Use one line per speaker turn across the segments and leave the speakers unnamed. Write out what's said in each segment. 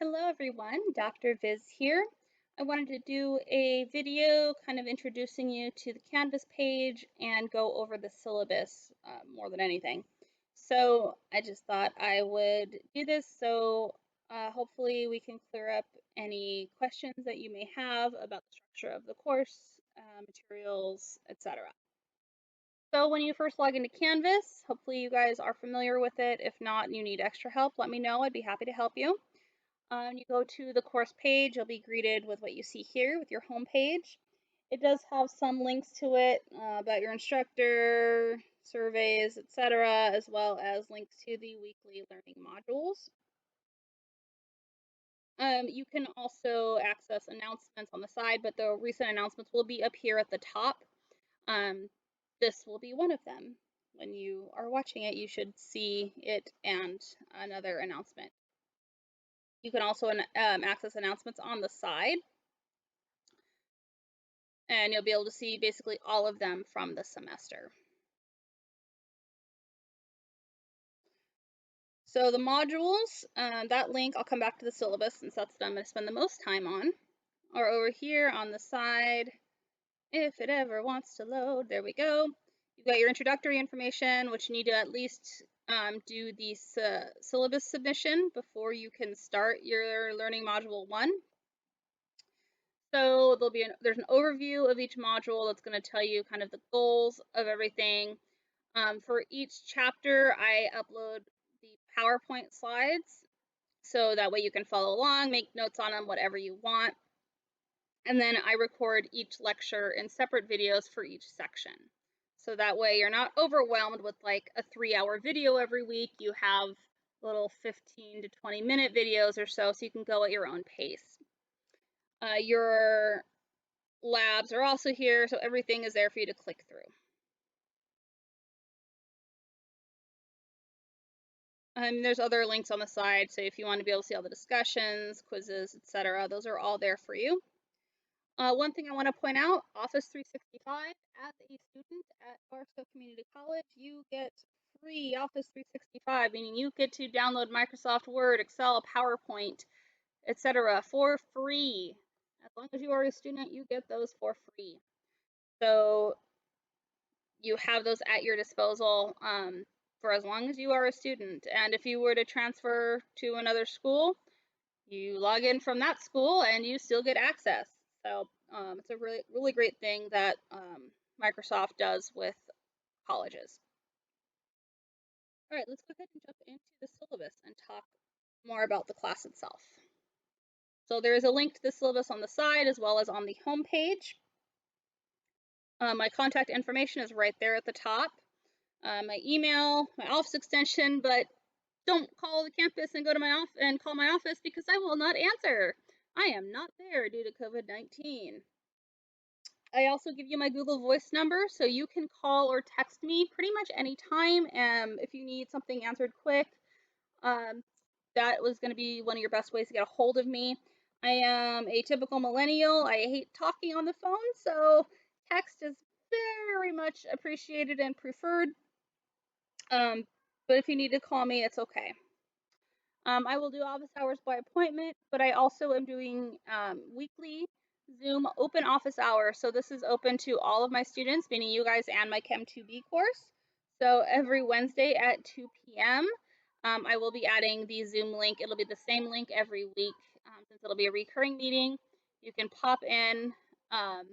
Hello everyone, Dr. Viz here. I wanted to do a video kind of introducing you to the Canvas page and go over the syllabus more than anything. So I just thought I would do this so hopefully we can clear up any questions that you may have about the structure of the course, materials, etc. So when you first log into Canvas, hopefully you guys are familiar with it. If not and you need extra help, let me know. I'd be happy to help you. You go to the course page, you'll be greeted with what you see here with your home page. It does have some links to it about your instructor, surveys, etc., as well as links to the weekly learning modules. You can also access announcements on the side, but the recent announcements will be up here at the top. This will be one of them. When you are watching it, you should see it and another announcement. You can also access announcements on the side, and you'll be able to see basically all of them from the semester. So the modules, that link, I'll come back to the syllabus since that's what I'm going to spend the most time on, are over here on the side. If it ever wants to load, there we go. You've got your introductory information, which you need to at least do the syllabus submission before you can start your learning module 1. So there's an overview of each module that's going to tell you kind of the goals of everything. For each chapter, I upload the PowerPoint slides, so that way you can follow along, make notes on them, whatever you want. And then I record each lecture in separate videos for each section. So that way you're not overwhelmed with like a 3-hour video every week. You have little 15 to 20-minute videos or so you can go at your own pace. Your labs are also here, so everything is there for you to click through. There's other links on the side, so if you want to be able to see all the discussions, quizzes, etc., those are all there for you. One thing I want to point out, Office 365, as a student at Barstow Community College, you get free Office 365, meaning you get to download Microsoft Word, Excel, PowerPoint, etc. for free. As long as you are a student, you get those for free. So you have those at your disposal for as long as you are a student. And if you were to transfer to another school, you log in from that school and you still get access. So it's a really great thing that Microsoft does with colleges. All right, let's go ahead and jump into the syllabus and talk more about the class itself. So there is a link to the syllabus on the side as well as on the home page. My contact information is right there at the top. My email, my office extension, but don't call the campus and go to call my office because I will not answer. I am not there due to COVID-19. I also give you my Google Voice number, so you can call or text me pretty much anytime if you need something answered quick. That was going to be one of your best ways to get a hold of me. I am a typical millennial. I hate talking on the phone, so text is very much appreciated and preferred. But if you need to call me, it's okay. I will do office hours by appointment, but I also am doing weekly Zoom open office hours. So this is open to all of my students, meaning you guys and my Chem 2B course. So every Wednesday at 2 p.m. I will be adding the Zoom link. It'll be the same link every week since it'll be a recurring meeting. You can pop in. I'm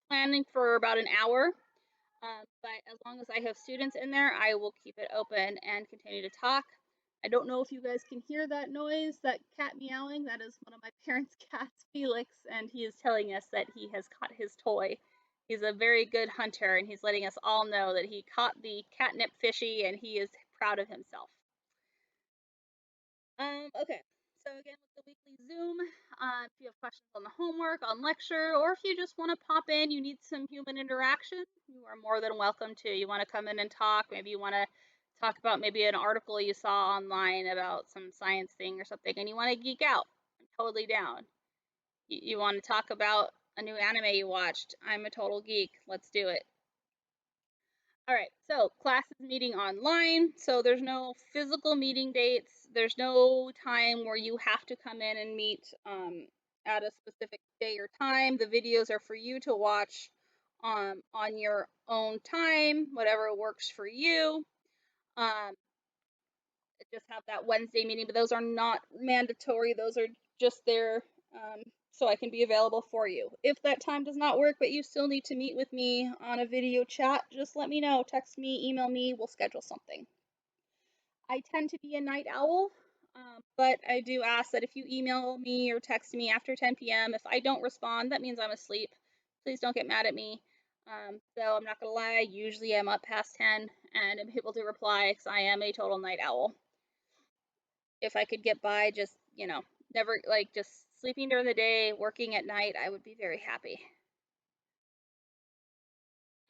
planning for about an hour, but as long as I have students in there, I will keep it open and continue to talk. I don't know if you guys can hear that noise, that cat meowing. That is one of my parents' cats, Felix, and he is telling us that he has caught his toy. He's a very good hunter, and he's letting us all know that he caught the catnip fishy, and he is proud of himself. Okay, so again, with the weekly Zoom, if you have questions on the homework, on lecture, or if you just want to pop in, you need some human interaction, you are more than welcome to. You want to come in and talk, maybe you want to talk about maybe an article you saw online about some science thing or something, and you want to geek out, I'm totally down. You want to talk about a new anime you watched, I'm a total geek, let's do it. All right, so class is meeting online, so there's no physical meeting dates. There's no time where you have to come in and meet at a specific day or time. The videos are for you to watch on your own time, whatever works for you. Um, just have that Wednesday meeting, but those are not mandatory. Those are just there so I can be available for you. If that time does not work, but you still need to meet with me on a video chat, just let me know. Text me, email me, we'll schedule something. I tend to be a night owl, but I do ask that if you email me or text me after 10 p.m., if I don't respond, that means I'm asleep. Please don't get mad at me. So I'm not gonna lie, usually I'm up past 10 and I'm able to reply because I am a total night owl. If I could get by just, never like just sleeping during the day, working at night, I would be very happy.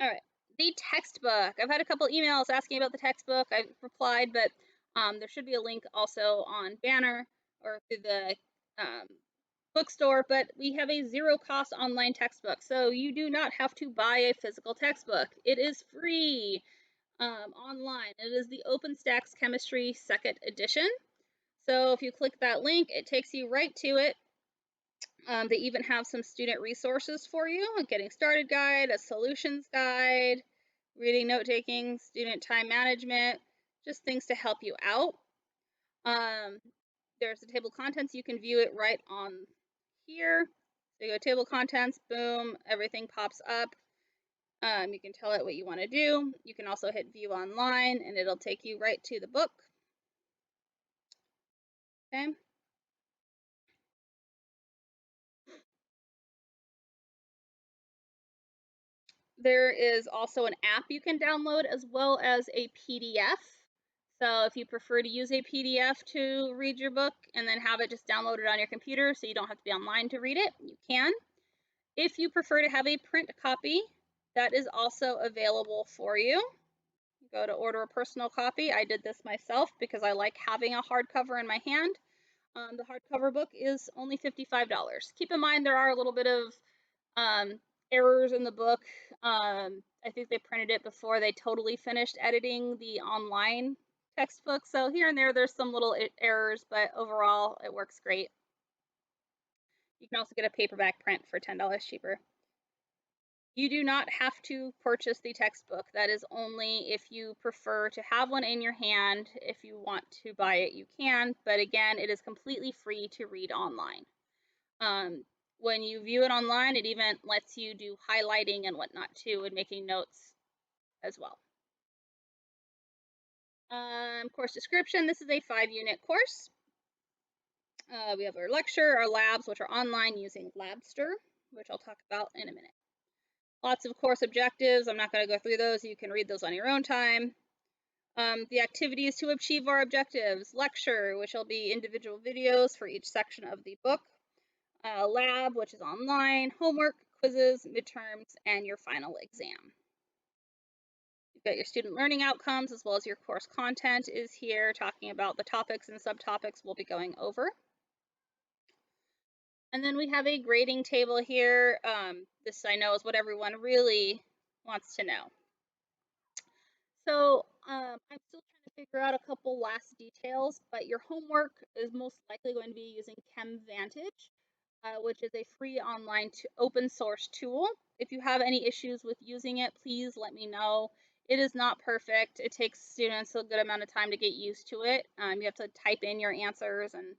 All right. The textbook. I've had a couple emails asking about the textbook. I've replied, but there should be a link also on Banner or through the um, bookstore. But we have a zero cost online textbook. So you do not have to buy a physical textbook. It is free online. It is the OpenStax Chemistry 2nd edition. So if you click that link, it takes you right to it. They even have some student resources for you, a getting started guide, a solutions guide, reading, note taking, student time management, just things to help you out. There's the table of contents. You can view it right on here. So you go table of contents, boom, everything pops up. You can tell it what you want to do. You can also hit view online and it'll take you right to the book. Okay. There is also an app you can download as well as a PDF. So if you prefer to use a PDF to read your book and then have it just downloaded on your computer so you don't have to be online to read it, you can. If you prefer to have a print copy, that is also available for you. Go to order a personal copy. I did this myself because I like having a hardcover in my hand. The hardcover book is only $55. Keep in mind there are a little bit of errors in the book. I think they printed it before they totally finished editing the online textbook. So here and there's some little errors, but overall it works great. You can also get a paperback print for $10 cheaper. You do not have to purchase the textbook. That is only if you prefer to have one in your hand. If you want to buy it, you can. But again, it is completely free to read online. When you view it online, it even lets you do highlighting and whatnot too, and making notes as well. Course description. This is a 5-unit course. We have our lecture, our labs, which are online using Labster, which I'll talk about in a minute. Lots of course objectives. I'm not going to go through those. You can read those on your own time. The activities to achieve our objectives. Lecture, which will be individual videos for each section of the book. Lab, which is online. Homework, quizzes, midterms, and your final exam. You've got your student learning outcomes as well as your course content is here, talking about the topics and subtopics we'll be going over. And then we have a grading table here. This I know is what everyone really wants to know. So I'm still trying to figure out a couple last details, but your homework is most likely going to be using CHEM Vantage, which is a free online open source tool. If you have any issues with using it, please let me know. It is not perfect. It takes students a good amount of time to get used to it. You have to type in your answers, and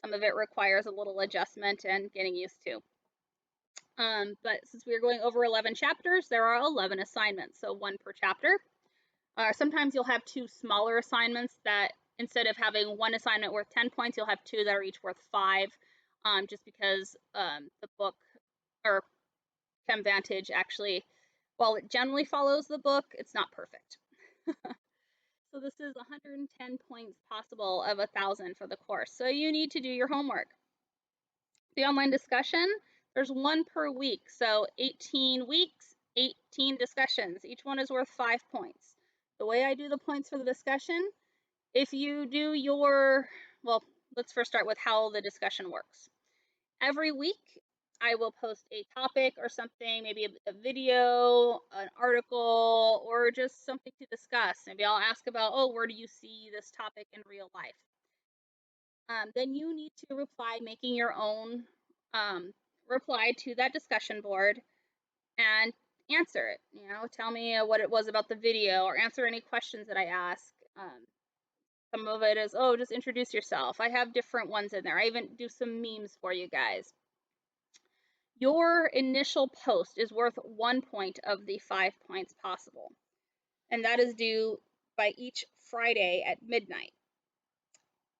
some of it requires a little adjustment and getting used to. But since we're going over 11 chapters, there are 11 assignments, so 1 per chapter. Sometimes you'll have 2 smaller assignments that instead of having 1 assignment worth 10 points, you'll have 2 that are each worth 5, just because the book or CHEM Vantage actually, while it generally follows the book, it's not perfect. So this is 110 points possible of 1,000 for the course. So you need to do your homework. The online discussion, there's 1 per week. So 18 weeks, 18 discussions. Each one is worth 5 points. The way I do the points for the discussion, if you do your, well, let's first start with how the discussion works. Every week, I will post a topic or something, maybe a video, an article, or just something to discuss. Maybe I'll ask about, oh, where do you see this topic in real life? Then you need to reply, making your own reply to that discussion board and answer it. Tell me what it was about the video or answer any questions that I ask. Some of it is, oh, just introduce yourself. I have different ones in there. I even do some memes for you guys. Your initial post is worth 1 point of the 5 points possible, and that is due by each Friday at midnight.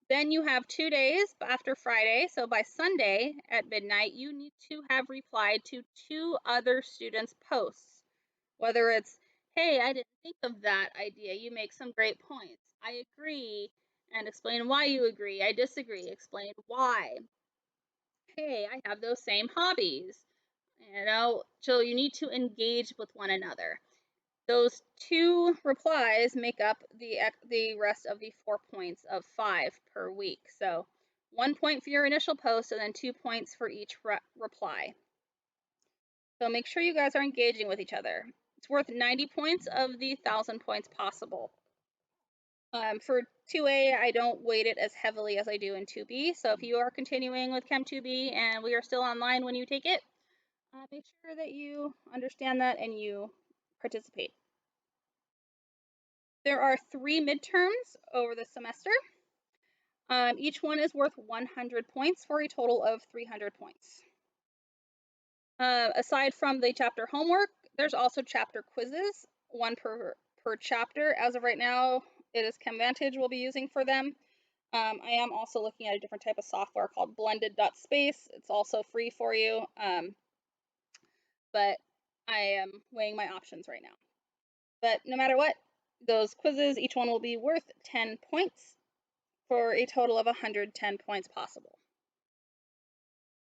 Then you have 2 days after Friday, so by Sunday at midnight, you need to have replied to 2 other students' posts. Whether it's, hey, I didn't think of that idea, you make some great points. I agree, and explain why you agree. I disagree, explain why. Hey, I have those same hobbies. So you need to engage with one another. Those 2 replies make up the rest of the 4 points of 5 per week. So 1 point for your initial post and then 2 points for each reply. So make sure you guys are engaging with each other. It's worth 90 points of the 1,000 points possible. For 2A, I don't weight it as heavily as I do in 2B. So if you are continuing with Chem 2B and we are still online when you take it, make sure that you understand that and you participate. There are 3 midterms over the semester. Each one is worth 100 points for a total of 300 points. Aside from the chapter homework, there's also chapter quizzes, 1 per chapter. As of right now, it is ChemVantage we'll be using for them. I am also looking at a different type of software called blended.space. It's also free for you, but I am weighing my options right now. But no matter what, those quizzes, each one will be worth 10 points for a total of 110 points possible.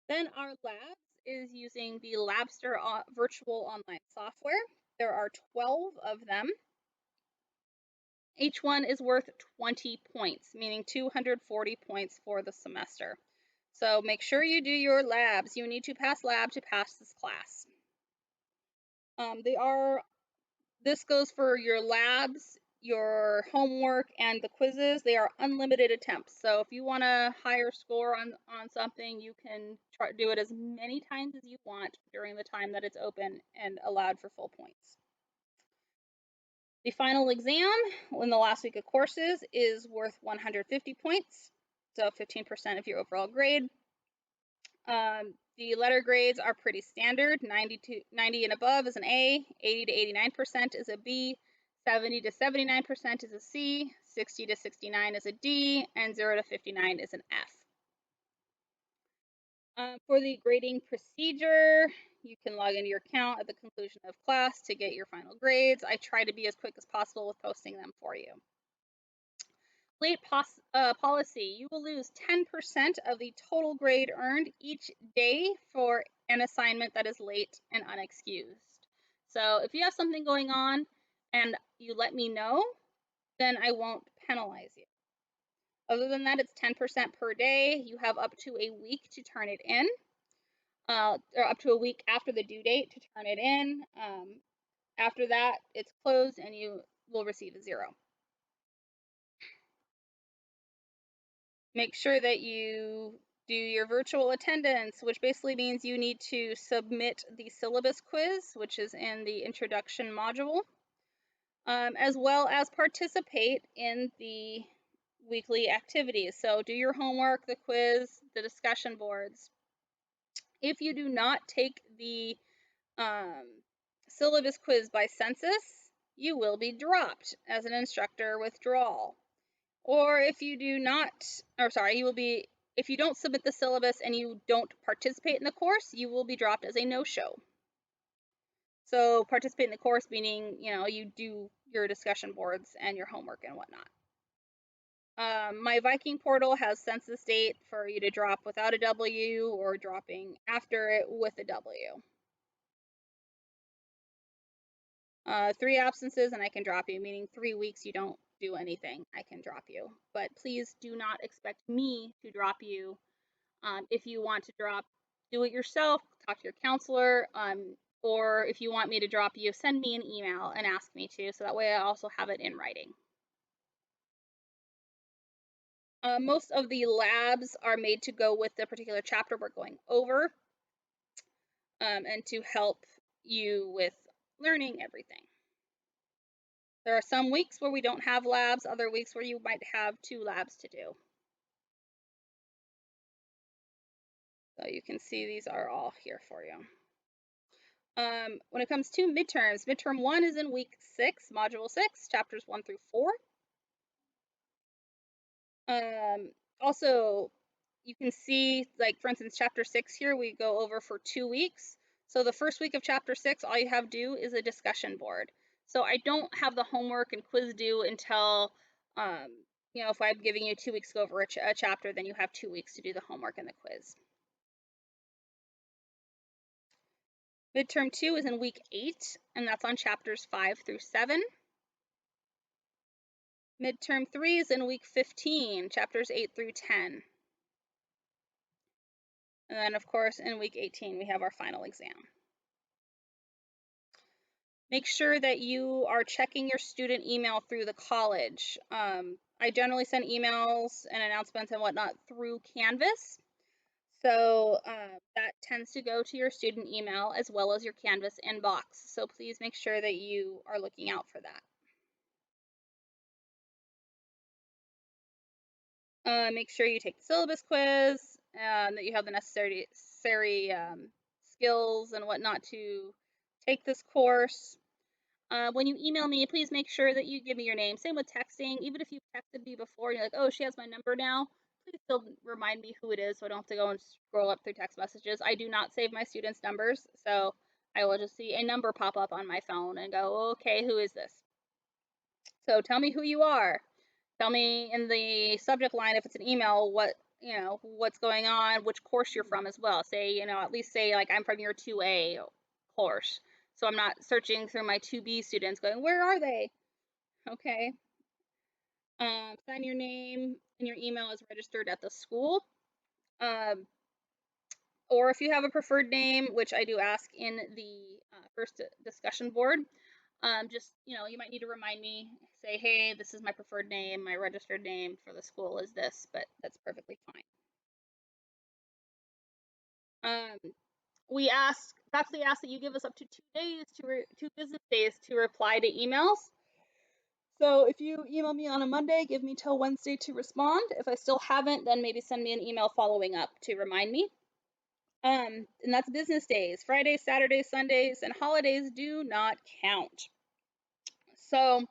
Then our labs is using the Labster virtual online software. There are 12 of them. Each one is worth 20 points, meaning 240 points for the semester. So make sure you do your labs. You need to pass lab to pass this class. This goes for your labs, your homework, and the quizzes. They are unlimited attempts. So if you want a higher score on something, you can do it as many times as you want during the time that it's open and allowed for full points. The final exam in the last week of courses is worth 150 points, so 15% of your overall grade. The letter grades are pretty standard. 90 and above is an A, 80 to 89% is a B, 70 to 79% is a C, 60 to 69 is a D, and 0 to 59 is an F. For the grading procedure, you can log into your account at the conclusion of class to get your final grades. I try to be as quick as possible with posting them for you. Late policy, you will lose 10% of the total grade earned each day for an assignment that is late and unexcused. So if you have something going on and you let me know, then I won't penalize you. Other than that, it's 10% per day. You have up to a week to turn it in, or up to a week after the due date to turn it in. After that, it's closed and you will receive a 0. Make sure that you do your virtual attendance, which basically means you need to submit the syllabus quiz, which is in the introduction module, as well as participate in the weekly activities. So do your homework, the quiz, the discussion boards. If you do not take the syllabus quiz by census, you will be dropped as an instructor withdrawal. Or if you do not, if you don't submit the syllabus and you don't participate in the course, you will be dropped as a no-show. So participate in the course meaning, you do your discussion boards and your homework and whatnot. My Viking portal has census date for you to drop without a W or dropping after it with a W. 3 absences and I can drop you, meaning 3 weeks you don't do anything, I can drop you. But please do not expect me to drop you. If you want to drop, do it yourself, talk to your counselor, or if you want me to drop you, send me an email and ask me to, so that way I also have it in writing. Most of the labs are made to go with the particular chapter we're going over, and to help you with learning everything. There are some weeks where we don't have labs, other weeks where you might have 2 labs to do. So you can see these are all here for you. When it comes to midterms, midterm 1 is in week 6, module 6, chapters 1 through 4. Also, you can see, like, for instance, chapter 6 here, we go over for 2 weeks. So the first week of chapter 6, all you have to do is a discussion board. So I don't have the homework and quiz due until, if I'm giving you 2 weeks to go over a chapter, then you have 2 weeks to do the homework and the quiz. Midterm 2 is in week 8, and that's on chapters 5 through 7. Midterm 3 is in week 15, chapters 8 through 10. And then, of course, in week 18, we have our final exam. Make sure that you are checking your student email through the college. I generally send emails and announcements and whatnot through Canvas. So that tends to go to your student email as well as your Canvas inbox. So please make sure that you are looking out for that. Make sure you take the syllabus quiz, that you have the necessary skills and whatnot to take this course. When you email me, please make sure that you give me your name. Same with texting. Even if you've texted me before and you're like, oh, she has my number now, please still remind me who it is so I don't have to go and scroll up through text messages. I do not save my students' numbers, so I will just see a number pop up on my phone and go, okay, who is this? So tell me who you are. Tell me in the subject line, if it's an email, what's going on, which course you're from as well. Say, at least say, like, I'm from your 2A course. So I'm not searching through my 2B students going, where are they? Okay. Sign your name and your email is registered at the school. Or if you have a preferred name, which I do ask in the first discussion board, just, you might need to remind me, say, hey, this is my preferred name, my registered name for the school is this, but that's perfectly fine. Faculty ask that you give us up to 2 business days to reply to emails. So if you email me on a Monday, give me till Wednesday to respond. If I still haven't, then maybe send me an email following up to remind me. And that's business days. Fridays, Saturdays, Sundays, and holidays do not count. So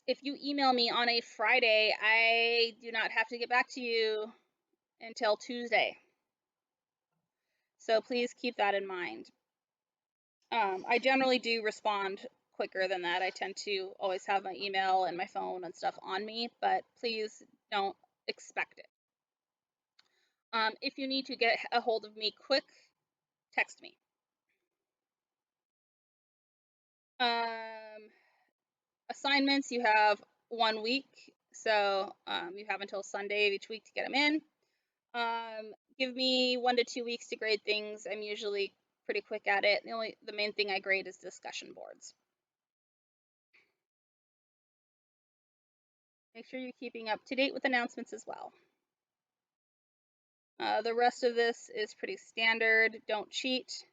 if you email me on a Friday, I do not have to get back to you until Tuesday. So please keep that in mind. I generally do respond quicker than that. I tend to always have my email and my phone and stuff on me, but please don't expect it. If you need to get a hold of me quick, text me. Assignments, you have 1 week, so you have until Sunday of each week to get them in. Give me 1 to 2 weeks to grade things. I'm usually pretty quick at it. The main thing I grade is discussion boards. Make sure you're keeping up to date with announcements as well. The rest of this is pretty standard. Don't cheat.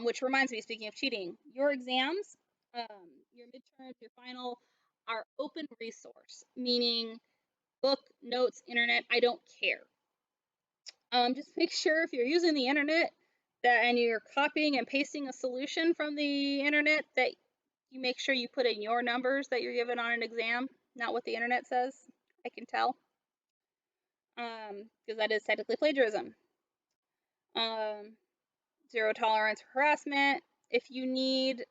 Which reminds me, speaking of cheating, your exams, your midterms, your final are open resource, meaning book, notes, internet, I don't care. Just make sure if you're using the internet and you're copying and pasting a solution from the internet, that you make sure you put in your numbers that you're given on an exam, not what the internet says. I can tell, because that is technically plagiarism. Zero tolerance for harassment. If you need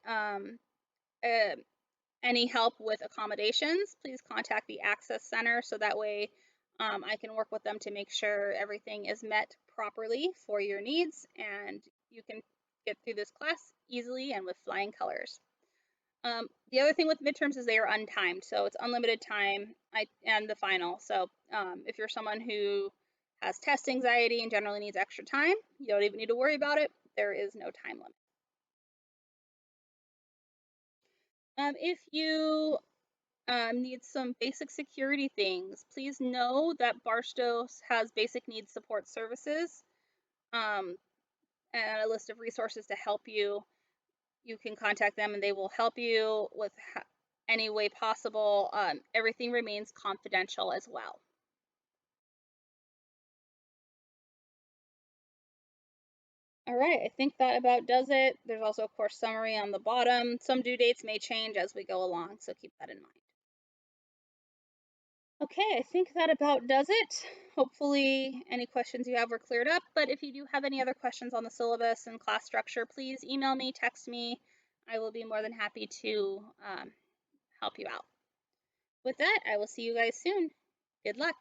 any help with accommodations, please contact the Access Center so that way I can work with them to make sure everything is met properly for your needs and you can get through this class easily and with flying colors. The other thing with midterms is they are untimed, so it's unlimited time and the final. So if you're someone who has test anxiety and generally needs extra time, you don't even need to worry about it. There is no time limit. If you need some basic security things, please know that Barstow has basic needs support services um, and a list of resources to help you. You can contact them and they will help you with any way possible. Everything remains confidential as well. All right, I think that about does it. There's also a course summary on the bottom. Some due dates may change as we go along, so keep that in mind. Okay, I think that about does it. Hopefully any questions you have were cleared up, but if you do have any other questions on the syllabus and class structure, please email me, text me. I will be more than happy to help you out. With that, I will see you guys soon. Good luck.